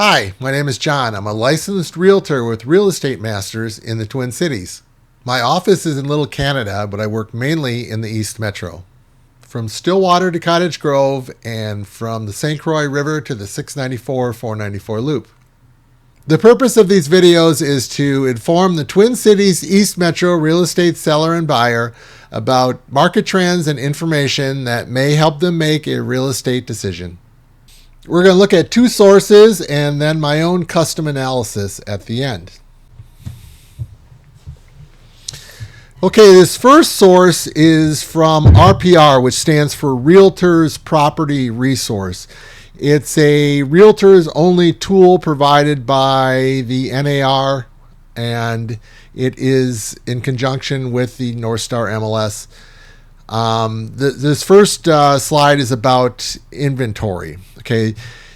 Hi, my name is John. I'm a licensed realtor with Real Estate Masters in the Twin Cities. My office is in Little Canada, but I work mainly in the East Metro. From Stillwater to Cottage Grove and from the St. Croix River to the 694-494 loop. The purpose of these videos is to inform the Twin Cities East Metro real estate seller and buyer about market trends and information that may help them make a real estate decision. We're going to look at two sources and then my own custom analysis at the end. Okay, this first source is from RPR, which stands for Realtors Property Resource. It's a realtors only tool provided by the NAR, and it is in conjunction with the North Star MLS. This first slide is about inventory. Okay,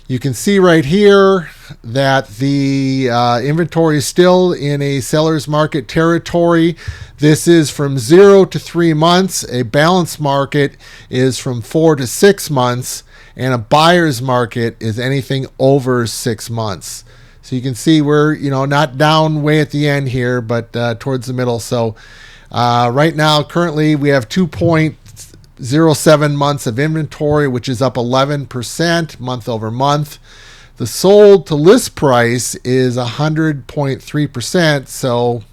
you can see right here that the inventory is still in a seller's market territory. This is from 0 to 3 months. A balanced market is from 4 to 6 months, and a buyer's market is anything over 6 months. So you can see we're not down way at the end here, but towards the middle. So right now, currently, we have 2.07 months of inventory, which is up 11% month over month. The sold to list price is 100.3%, so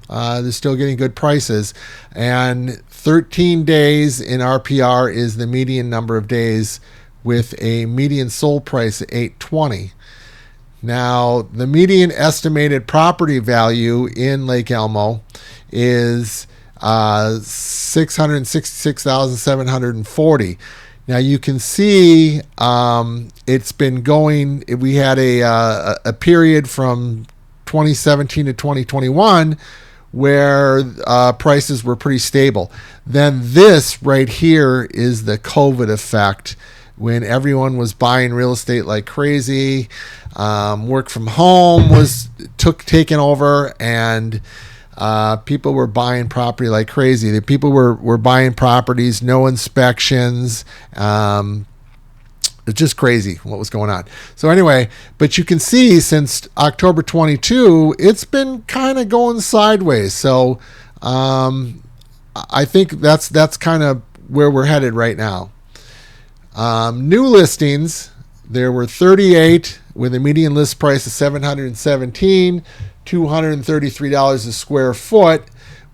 they're still getting good prices. And 13 days in RPR is the median number of days, with a median sold price at $820. Now, the median estimated property value in Lake Elmo is $666,740. Now you can see it's been going. We had a period from 2017 to 2021 where prices were pretty stable. Then this right here is the COVID effect, when everyone was buying real estate like crazy. Work from home was taken over, and people were buying property like crazy. The people were buying properties, no inspections. It's just crazy what was going on. So anyway, but you can see since October 22, it's been kind of going sideways. So I think that's kind of where we're headed right now. New listings, there were 38 with a median list price of $717, $233 a square foot,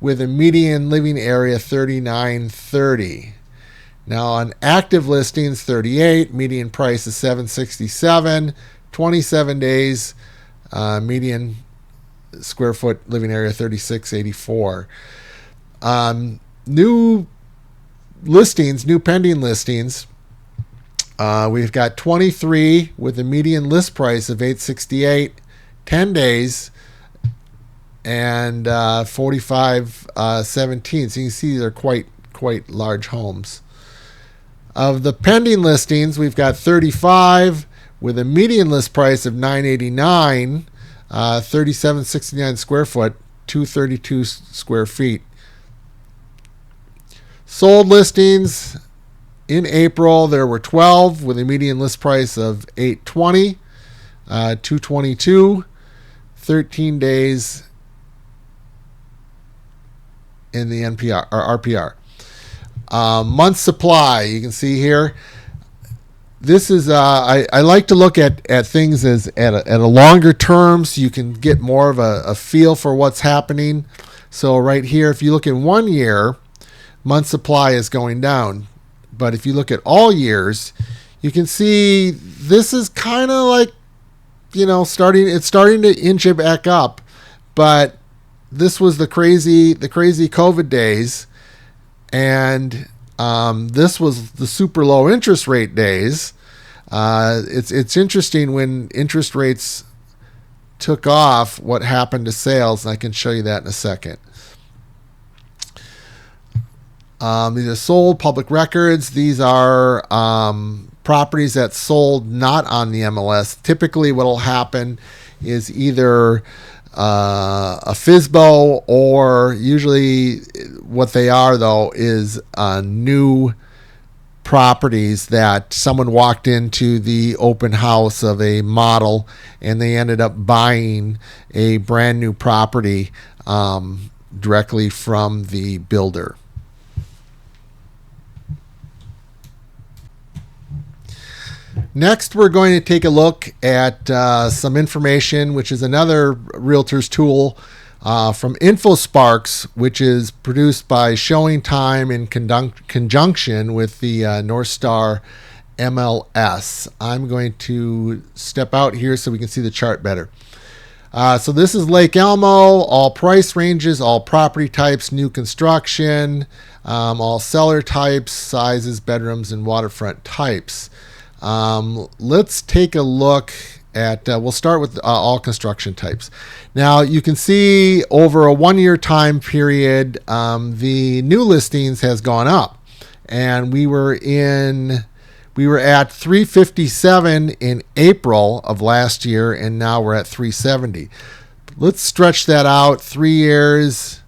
with a median living area $39.30. Now on active listings, 38, median price is $767, 27 days, median square foot living area $36.84. New listings, new pending listings. We've got 23 with a median list price of $868, 10 days, and 45.17. So you can see they're quite large homes. Of the pending listings, we've got 35 with a median list price of $989, 37.69 square foot, 232 square feet. Sold listings. In April, there were 12 with a median list price of $820, 222, 13 days in the NPR or RPR. Month supply, you can see here. This is I like to look at things as at a longer term, so you can get more of a feel for what's happening. So right here, if you look in 1 year, month supply is going down. But if you look at all years, you can see this is kind of like, starting to inch it back up. But this was the crazy COVID days, and this was the super low interest rate days. It's interesting when interest rates took off, what happened to sales, and I can show you that in a second. These are sold public records. These are properties that sold not on the MLS. Typically what will happen is either a FSBO, or usually what they are though is new properties that someone walked into the open house of a model and they ended up buying a brand new property directly from the builder. Next, we're going to take a look at some information, which is another realtor's tool from InfoSparks, which is produced by Showing Time in conjunction with the North Star MLS. I'm going to step out here so we can see the chart better. So this is Lake Elmo, all price ranges, all property types, new construction, all seller types, sizes, bedrooms, and waterfront types. Let's take a look at, we'll start with all construction types. Now you can see over a 1 year time period, the new listings has gone up, and we were at 357 in April of last year, and now we're at 370. Let's stretch that out 3 years,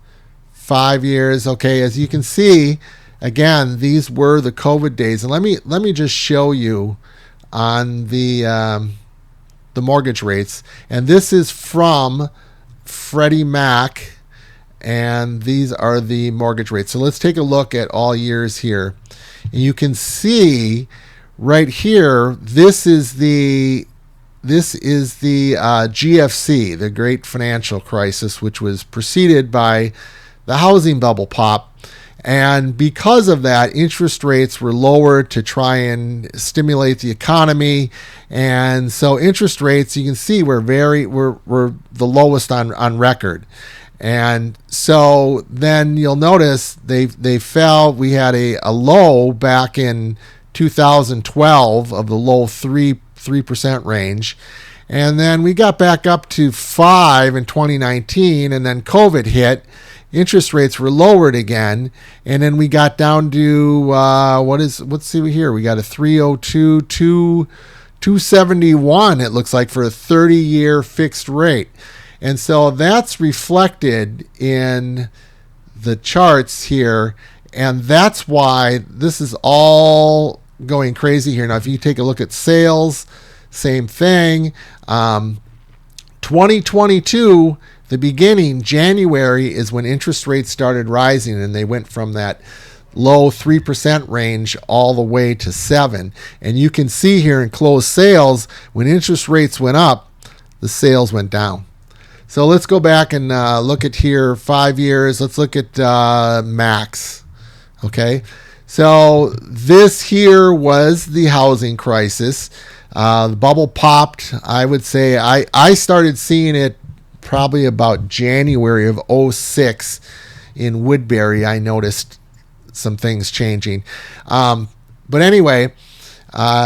5 years. Okay, as you can see, again, these were the COVID days, and let me just show you on the mortgage rates, and this is from Freddie Mac, and these are the mortgage rates. So let's take a look at all years here, and you can see right here, this is the GFC, the Great Financial Crisis, which was preceded by the housing bubble pop. And because of that, interest rates were lowered to try and stimulate the economy. And so interest rates, you can see, were the lowest on record. And so then you'll notice they fell. We had a low back in 2012 of the low 3% range. And then we got back up to 5 in 2019, and then COVID hit. Interest rates were lowered again, and then we got down to let's see here. We got a 302, 271. It looks like, for a 30-year fixed rate, and so that's reflected in the charts here, and that's why this is all going crazy here. Now, if you take a look at sales, same thing. 2022. The beginning, January, is when interest rates started rising, and they went from that low 3% range all the way to 7%. And you can see here in closed sales, when interest rates went up, the sales went down. So let's go back and look at here 5 years. Let's look at Max. Okay, so this here was the housing crisis. The bubble popped. I would say I started seeing it probably about January of 06 in Woodbury. I noticed some things changing. But anyway,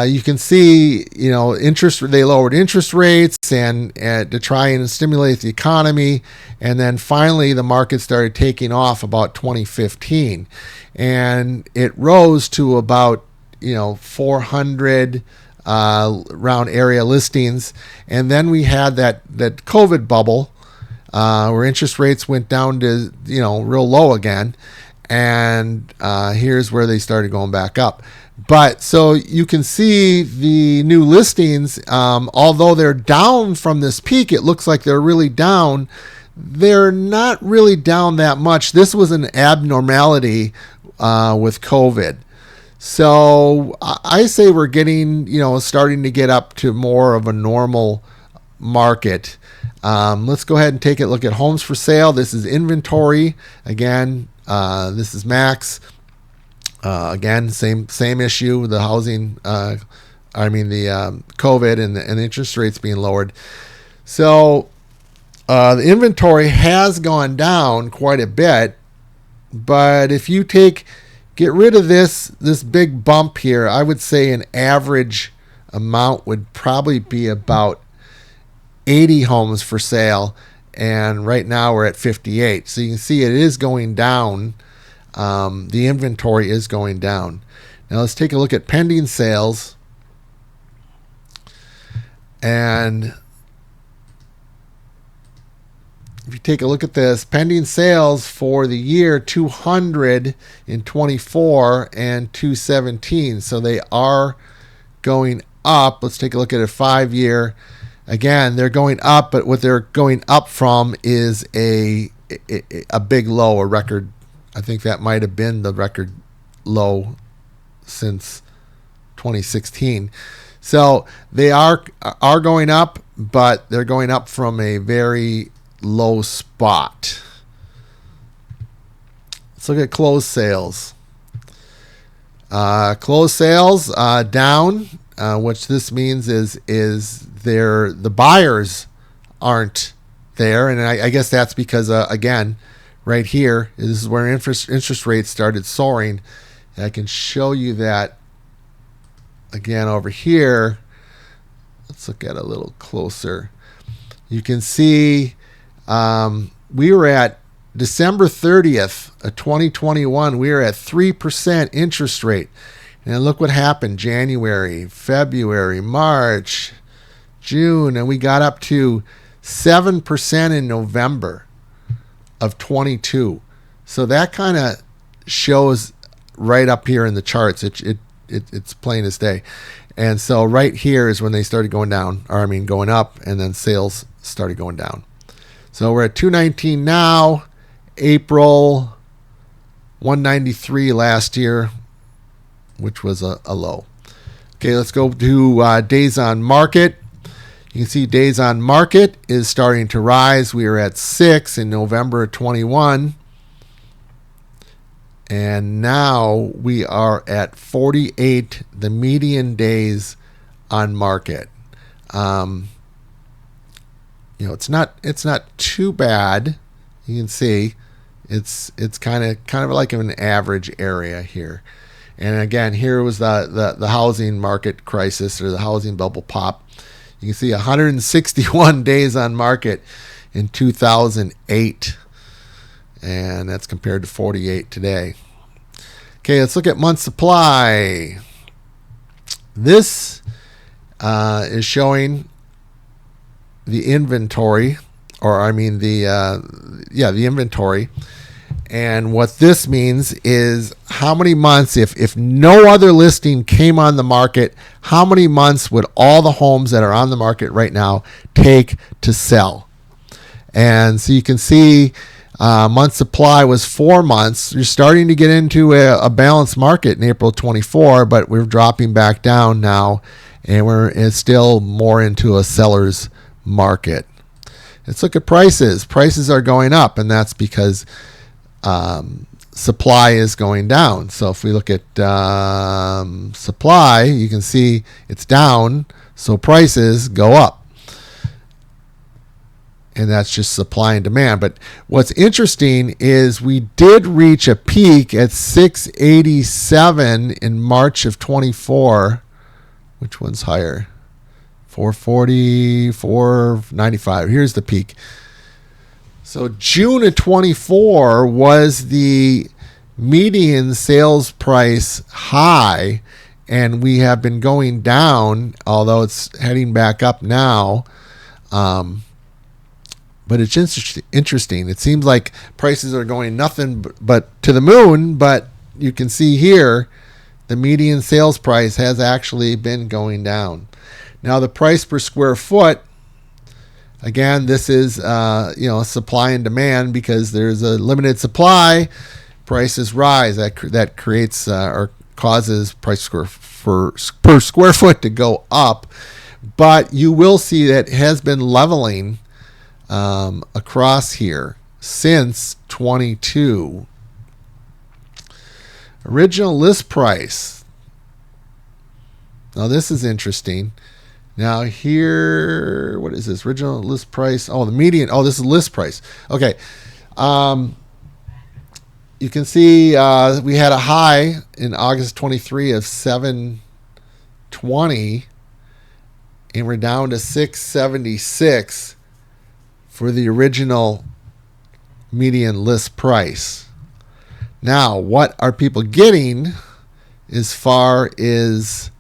you can see, they lowered interest rates and to try and stimulate the economy. And then finally the market started taking off about 2015, and it rose to about, 400 round area listings. And then we had that COVID bubble where interest rates went down to real low again, and here's where they started going back up. But so you can see the new listings, although they're down from this peak, it looks like they're really down. They're not really down that much. This was an abnormality with COVID. So I say we're getting, starting to get up to more of a normal market. Let's go ahead and take a look at homes for sale. This is inventory. Again, this is Max. Again, same issue. The housing, the COVID and the interest rates being lowered. So the inventory has gone down quite a bit. But if you get rid of this big bump here, I would say an average amount would probably be about 80 homes for sale, and right now we're at 58. So you can see it is going down. The inventory is going down. Now let's take a look at pending sales, and if you take a look at this, pending sales for the year 200 in 24 and 217. So they are going up. Let's take a look at a 5-year. Again, they're going up, but what they're going up from is a big low, a record. I think that might have been the record low since 2016. So they are going up, but they're going up from a very low spot. Let's look at closed sales. Closed sales down, which this means is the buyers aren't there, and I guess that's because again, right here, this is where interest rates started soaring. And I can show you that again over here. Let's look at it a little closer. You can see we were at December 30th of 2021. We were at 3% interest rate. And look what happened. January, February, March, June, and we got up to 7% in November of 22. So that kind of shows right up here in the charts. It's plain as day. And so right here is when they started going down, or I mean going up, and then sales started going down. So we're at 219 now. April 193 last year, which was a low. Okay, let's go to days on market. You can see days on market is starting to rise. We were at 6 in November of 21. And now we are at 48, the median days on market. It's not too bad. You can see it's kind of like an average area here. And again, here was the housing market crisis, or the housing bubble pop. You can see 161 days on market in 2008. And that's compared to 48 today. Okay, let's look at month supply. This is showing the inventory, or I mean the inventory. And what this means is how many months, if no other listing came on the market, how many months would all the homes that are on the market right now take to sell? And so you can see month supply was 4 months. You're starting to get into a balanced market in April 24, but we're dropping back down now, and it's still more into a seller's market. Let's look at prices. Prices are going up, and that's because supply is going down. So if we look at supply, you can see it's down, so prices go up. And that's just supply and demand. But what's interesting is we did reach a peak at 687 in March of 24. Which one's higher? 440, 495. Here's the peak. So June of 24 was the median sales price high, and we have been going down, although it's heading back up now. But it's interesting. It seems like prices are going nothing but to the moon, but you can see here the median sales price has actually been going down. Now the price per square foot, again, this is supply and demand, because there's a limited supply, prices rise. That creates or causes price per square foot to go up. But you will see that it has been leveling across here since 22. Original list price. Now this is interesting. Now here, what is this? Original list price. Oh, the median. Oh, this is list price. Okay. You can see we had a high in August 23 of 720, and we're down to 676 for the original median list price. Now, what are people getting as far as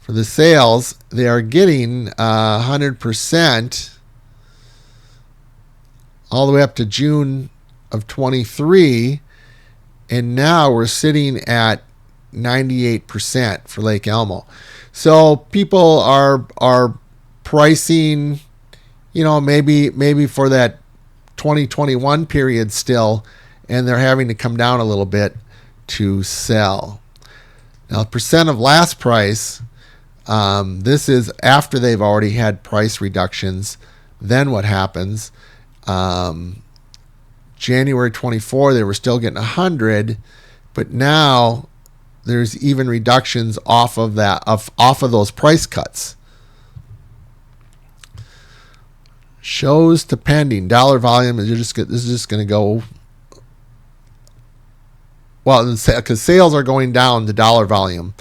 for the sales? They are getting 100% all the way up to June of 23, and now we're sitting at 98% for Lake Elmo. So people are pricing, maybe for that 2021 period still, and they're having to come down a little bit to sell. Now, percent of last price, this is after they've already had price reductions. Then what happens? January 24, they were still getting 100, but now there's even reductions off of those price cuts. Shows to pending dollar volume is just going to go. Well, because sales are going down, the dollar volume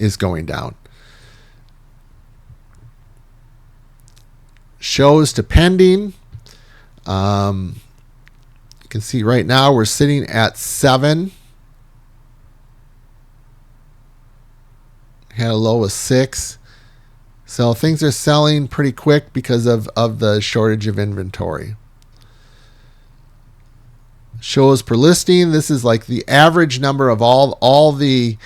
is going down. Shows to pending. You can see right now we're sitting at 7. Had a low of 6. So things are selling pretty quick because of the shortage of inventory. Shows per listing. This is like the average number of all the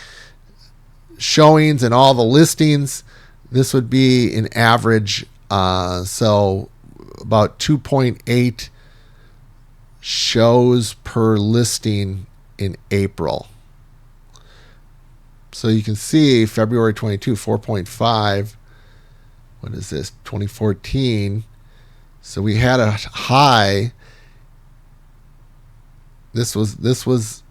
showings and all the listings. This would be an average. So about 2.8 shows per listing in April. So you can see February 22, 4.5. What is this? 2014. So we had a high. This was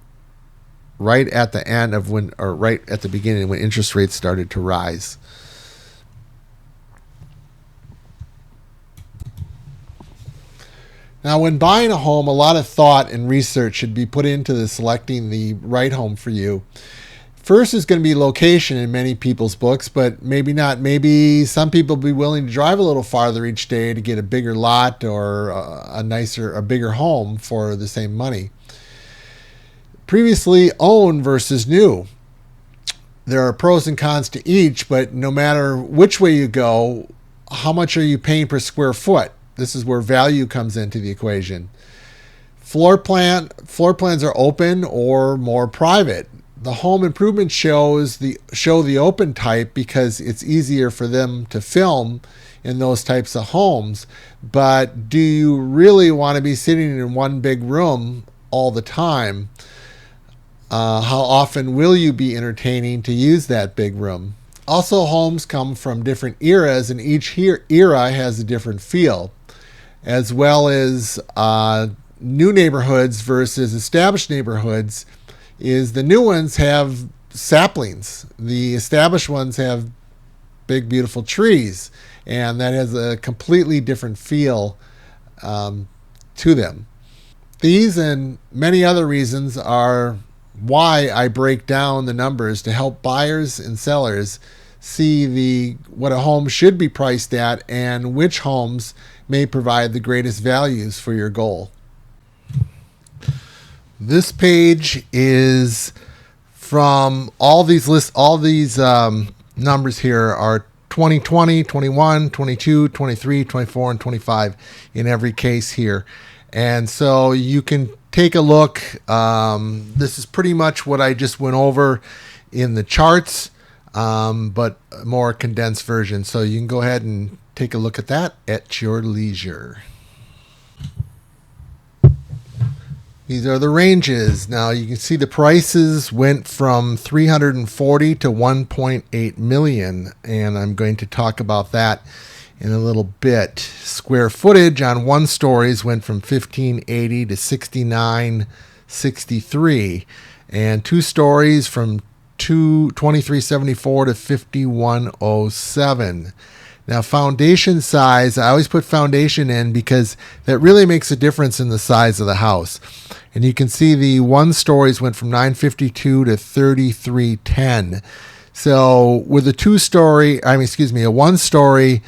right at the end of right at the beginning when interest rates started to rise. Now, when buying a home, a lot of thought and research should be put into selecting the right home for you. First is going to be location in many people's books, but maybe not. Maybe some people will be willing to drive a little farther each day to get a bigger lot or a bigger home for the same money. Previously owned versus new. There are pros and cons to each, but no matter which way you go, how much are you paying per square foot? This is where value comes into the equation. Floor plans are open or more private. The home improvement show the open type because it's easier for them to film in those types of homes. But do you really want to be sitting in one big room all the time? How often will you be entertaining to use that big room? Also, homes come from different eras, and each era has a different feel, as well as new neighborhoods versus established neighborhoods. Is the new ones have saplings. The established ones have big, beautiful trees, and that has a completely different feel to them. These and many other reasons are why I break down the numbers to help buyers and sellers see what a home should be priced at and which homes may provide the greatest values for your goal. This page is from all these numbers here are 2020, 21, 22, 23, 24, and 25 in every case here. And so you can take a look. This is pretty much what I just went over in the charts, but a more condensed version. So you can go ahead and take a look at that at your leisure. These are the ranges. Now you can see the prices went from 340 to 1.8 million, and I'm going to talk about that in a little bit. Square footage on one stories went from 1580 to 6963, and two stories from 2374 to 5107. Now, foundation size, I always put foundation in because that really makes a difference in the size of the house. And you can see the one stories went from 952 to 3310. So with a a one story,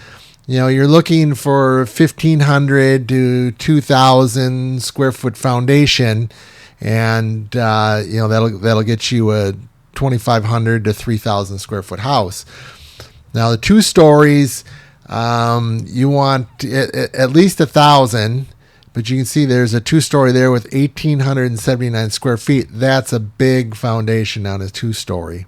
you're looking for 1,500 to 2,000 square foot foundation, and that'll get you a 2,500 to 3,000 square foot house. Now the two stories, you want at least 1,000, But you can see there's a two-story there with 1,879 square feet. That's a big foundation on a two-story.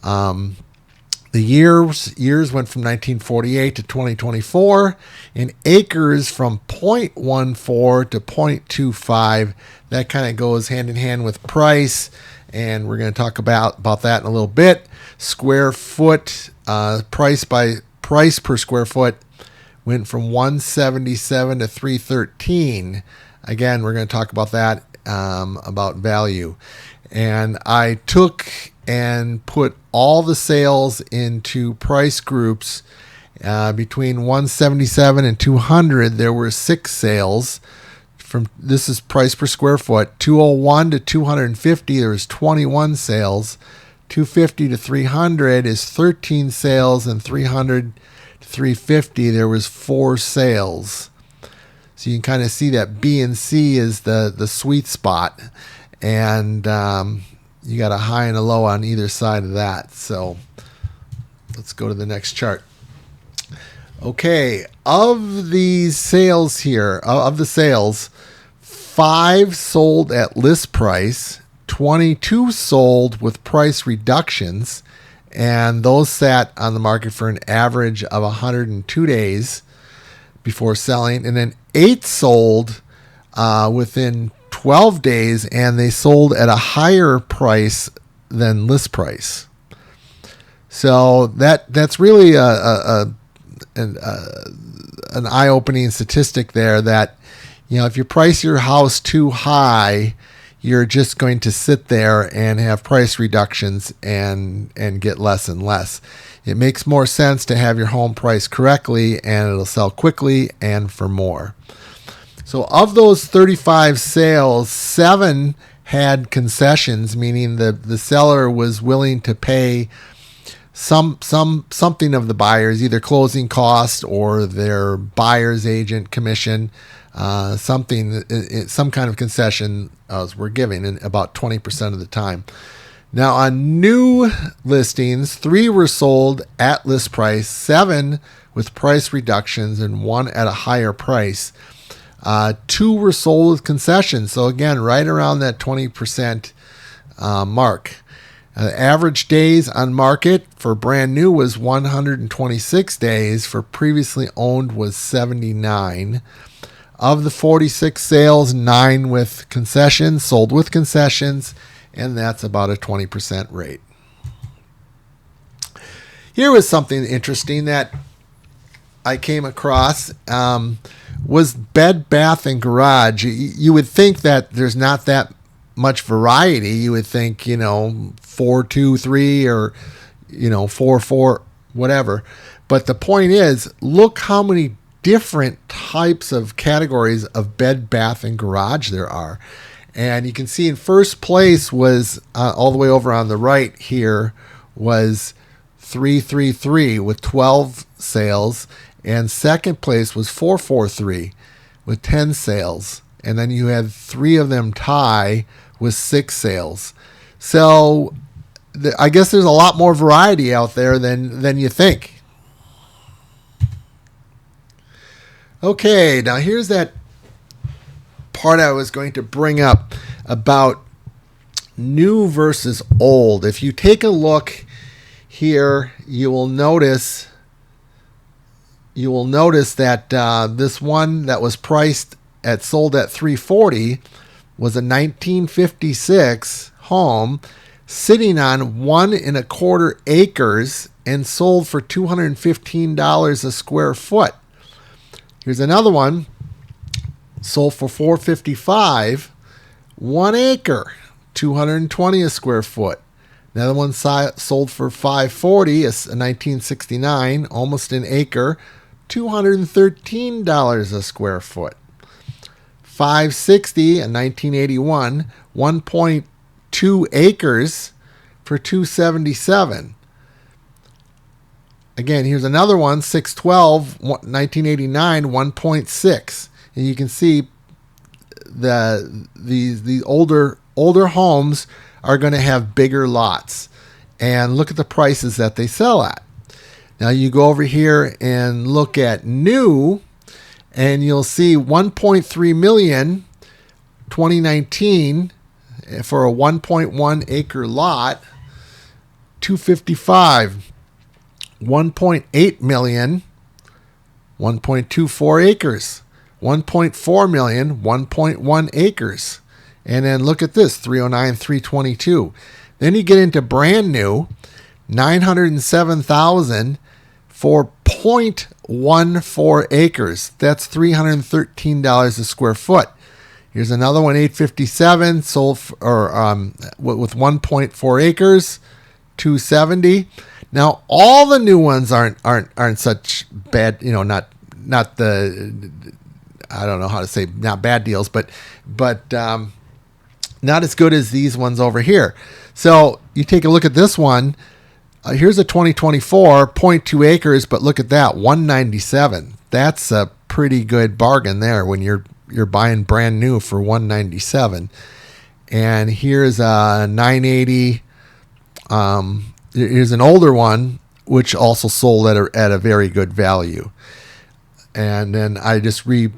The years went from 1948 to 2024, and acres from 0.14 to 0.25. That kind of goes hand in hand with price, and we're going to talk about that in a little bit. Square foot, price per square foot went from 177 to 313. Again, we're going to talk about that, about value. And I took and put all the sales into price groups. Between 177 and 200, there were 6 sales. This is price per square foot. 201 to 250, there was 21 sales. 250 to 300 is 13 sales, and 300 to 350, there was 4 sales. So you can kind of see that B and C is the sweet spot, and you got a high and a low on either side of that. So let's go to the next chart. Okay, of these sales here, of the sales, 5 sold at list price, 22 sold with price reductions, and those sat on the market for an average of 102 days before selling, and then 8 sold within 12 days, and they sold at a higher price than list price. So that's really an eye-opening statistic there, that if you price your house too high, you're just going to sit there and have price reductions and get less and less. It makes more sense to have your home priced correctly, and it'll sell quickly and for more. So of those 35 sales, 7 had concessions, meaning the seller was willing to pay something of the buyers, either closing costs or their buyer's agent commission, some kind of concession we're giving, in about 20% of the time. Now on new listings, 3 were sold at list price, 7 with price reductions, and 1 at a higher price. 2 were sold with concessions, so again, right around that 20% mark. Average days on market for brand new was 126 days. For previously owned was 79. Of the 46 sales, 9 with concessions, sold with concessions, and that's about a 20% rate. Here was something interesting that I came across. Was bed, bath, and garage. You would think that there's not that much variety. You would think, 4, 2, 3, or 4, 4, whatever. But the point is, look how many different types of categories of bed, bath, and garage there are. And you can see in first place was, all the way over on the right here, was 333 with 12 sales. And second place was 443 with 10 sales. And then you had 3 of them tie with 6 sales. So I guess there's a lot more variety out there than you think. Okay, now here's that part I was going to bring up about new versus old. If you take a look here, you will notice that this one that was sold at $340 was a 1956 home sitting on 1 1/4 acres and sold for $215 a square foot. Here's another one sold for $455, 1 acre, $220 a square foot. Another one sold for $540, a 1969, almost an acre, $213 a square foot. $560, a 1981, 1.2 acres for $277. Again, here's another one, 612, 1989, 1.6. And you can see the older homes are going to have bigger lots. And look at the prices that they sell at. Now you go over here and look at new, and you'll see 1.3 million 2019 for a 1.1 acre lot. 255, 1.8 million, 1.24 acres, 1.4 million, 1.1 acres. And then look at this, 309, 322. Then you get into brand new, 907,000 for 0.14 acres. That's $313 a square foot. Here's another one, 857, sold with 1.4 acres, 270. Now all the new ones aren't such bad, not the, I don't know how to say, not bad deals, but not as good as these ones over here. So you take a look at this one. Here's a 2024, 0.2 acres, but look at that, 197. That's a pretty good bargain there when you're buying brand new for 197. And here's a 980. Here's an older one, which also sold at a very good value. And then I just played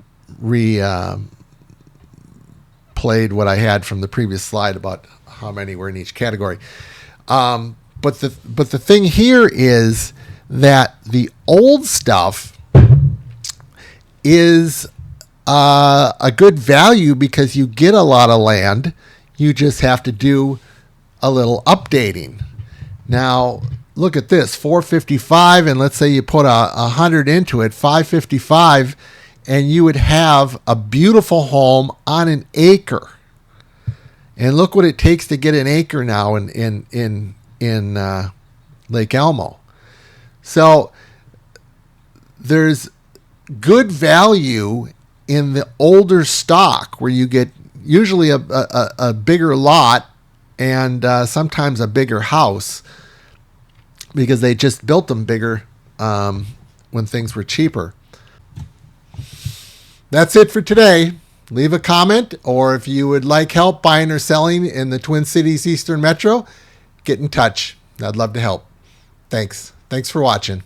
what I had from the previous slide about how many were in each category. But the thing here is that the old stuff is a good value because you get a lot of land. You just have to do a little updating. Now, look at this, 455, and let's say you put 100 into it, 555, and you would have a beautiful home on an acre. And look what it takes to get an acre now in Lake Elmo. So there's good value in the older stock where you get usually a bigger lot and sometimes a bigger house because they just built them bigger when things were cheaper. That's it for today. Leave a comment, or if you would like help buying or selling in the Twin Cities Eastern Metro, get in touch. I'd love to help. Thanks for watching.